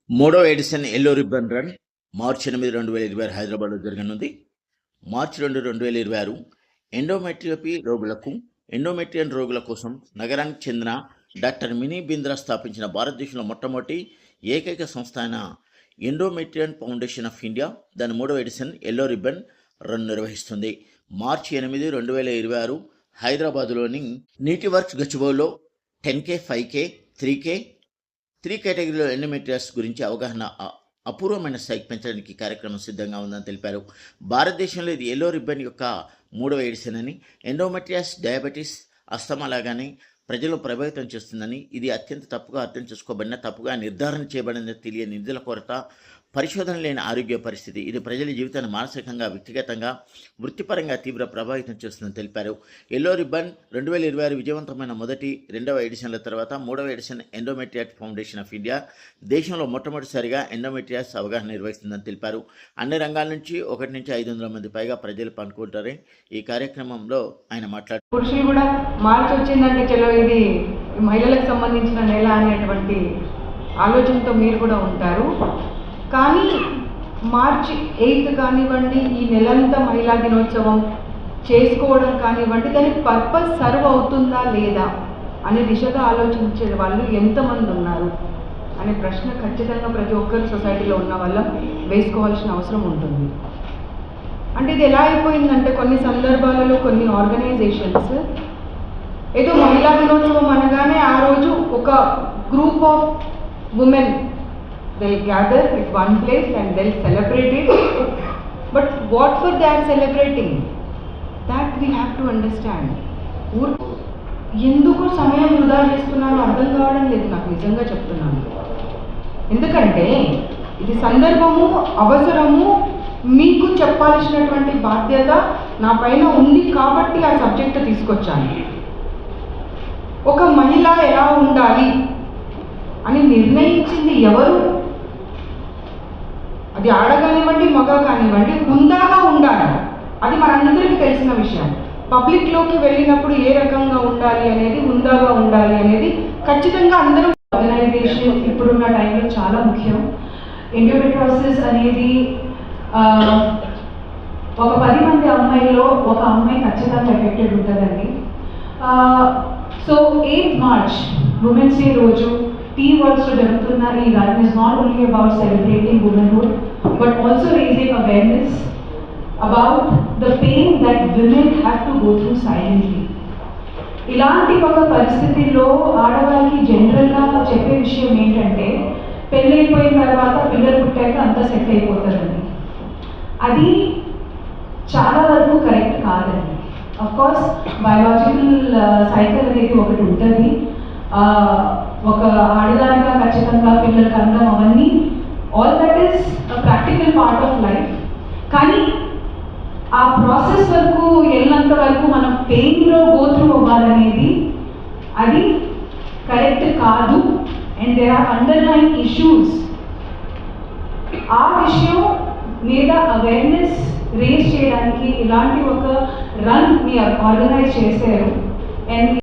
మూడవ edition yellow ribbon run మార్చి 8, 2026 హైదరాబాద్లో జరగనుంది. మార్చి 2, 2026 ఎండోమెట్రియన్ రోగుల కోసం నగరానికి చెందిన డాక్టర్ మినీ బింద్రా స్థాపించిన భారతదేశంలో మొట్టమొదటి ఏకైక సంస్థ అయిన ఎండోమెట్రియన్ ఫౌండేషన్ ఆఫ్ ఇండియా దాని మూడవ ఎడిషన్ ఎల్లో రిబ్బన్ రన్ నిర్వహిస్తుంది. మార్చి 8, 2026 హైదరాబాద్లోని నీటి వర్క్స్ గచ్చిబౌలిలో 10K, 5K, 3K, 3 కేటగిరీలో ఎండోమెట్రియాసిస్ గురించి అవగాహన అపూర్వమైన స్థాయికి పెంచడానికి కార్యక్రమం సిద్ధంగా ఉందని తెలిపారు. భారతదేశంలో ఇది ఎల్లో రిబ్బన్ యొక్క మూడవ ఎడిషన్ అని, ఎండోమెట్రియాసిస్ డయాబెటీస్, అస్తమా లాగానే ప్రజలను ప్రభావితం చేస్తుందని, ఇది అత్యంత తప్పుగా అర్థం చేసుకోబడిన, తప్పుగా నిర్ధారణ చేయబడిన తెలియని నిధుల కొరత, పరిశోధన లేని ఆరోగ్య పరిస్థితి. ఇది ప్రజల జీవితాన్ని మానసికంగా, వ్యక్తిగతంగా, వృత్తిపరంగా తీవ్ర ప్రభావితం చేస్తుందని తెలిపారు. ఎల్లో రిబ్బన్ 2026 విజయవంతమైన మొదటి, రెండవ ఎడిషన్ల తర్వాత మూడవ edition endometriotic foundation of India దేశంలో మొట్టమొదటిసారిగా ఎండోమెట్రియాసిస్ అవగాహన నిర్వహిస్తుందని తెలిపారు. అన్ని రంగాల నుంచి 1 నుంచి 500 మంది పైగా ప్రజలు పాల్గొంటారని ఈ కార్యక్రమంలో ఆయన మాట్లాడారు. పురుషులు కూడా మార్చి వచ్చిందంటే చలో ఇది మహిళలకు సంబంధించిన నెల అనేటువంటి ఆలోచనతో మీరు కూడా ఉంటారు. కానీ మార్చి 8 కానివ్వండి, ఈ నెలంతా మహిళా దినోత్సవం చేసుకోవడం కానివ్వండి, దాని పర్పస్ సర్వ్ అవుతుందా లేదా అనే దిశగా ఆలోచించే వాళ్ళు ఎంతమంది ఉన్నారు అనే ప్రశ్న ఖచ్చితంగా ప్రతి ఒక్కరు సొసైటీలో ఉన్న వల్ల వేసుకోవాల్సిన అవసరం ఉంటుంది. అంటే ఇది ఎలా అయిపోయిందంటే కొన్ని సందర్భాలలో కొన్ని ఆర్గనైజేషన్స్ ఏదో మహిళా దినోత్సవం అనగానే ఆ రోజు ఒక group of women they'll gather at one place and they'll celebrate it. But what for they are celebrating? That we have to understand. ఎందుకు సమయం వృధా చేస్తున్నారో అర్థం కావడం లేదు నాకు, నిజంగా చెప్తున్నాను. ఎందుకంటే ఇది సందర్భము, అవసరము, మీకు చెప్పాల్సినటువంటి బాధ్యత నా పైన ఉంది కాబట్టి ఆ సబ్జెక్ట్ తీసుకొచ్చాను. ఒక మహిళ ఎలా ఉండాలి అని నిర్ణయించింది ఎవరు? అది ఆడ కానివ్వండి, మగ కానివ్వండి, హుందాగా ఉండాలి. అది మనందరికీ తెలిసిన విషయం. పబ్లిక్లోకి వెళ్ళినప్పుడు ఏ రకంగా ఉండాలి అనేది, హుందాగా ఉండాలి అనేది ఖచ్చితంగా అందరూ. ఆర్గనైజేషన్ ఇప్పుడున్న టైంలో చాలా ముఖ్యం. ఎండోమెట్రియోసిస్ అనేది ఒక 10 మంది అమ్మాయిలో ఒక అమ్మాయి ఖచ్చితంగా ఎఫెక్టెడ్ ఉంటుందండి. సో 8 మార్చ్ ఉమెన్స్ డే రోజు టీ వర్క్స్లో జరుగుతున్న ఈ run is not only about celebrating womanhood but also raising awareness about the pain that women have to go through silently. ఇలాంటి ఒక పరిస్థితిలో ఆడవాళ్ళకి జనరల్గా చెప్పే విషయం ఏంటంటే పెళ్ళైపోయిన తర్వాత పిల్లలు పుట్టాక అంతా సెట్ అయిపోతారండి. అది చాలా వరకు కరెక్ట్ కాదండి. అఫ్కోర్స్ బయాలజికల్ సైకిల్ అనేది ఒకటి ఉంటుంది. ఒక ఆడదానిగా ఖచ్చితంగా పిల్లల కన్నా అవన్నీ all that is practical part of life. కానీ ఆ ప్రాసెస్ వరకు వెళ్ళినంత వరకు మనం పెయిన్లో గోత్రూ అవ్వాలనేది అది కరెక్ట్ కాదు. And there are underlying issues. ఆ విషయం మీద అవేర్నెస్ రేజ్ చేయడానికి ఇలాంటి ఒక రన్ మీ ఆర్గనైజ్ చేశారు. అండ్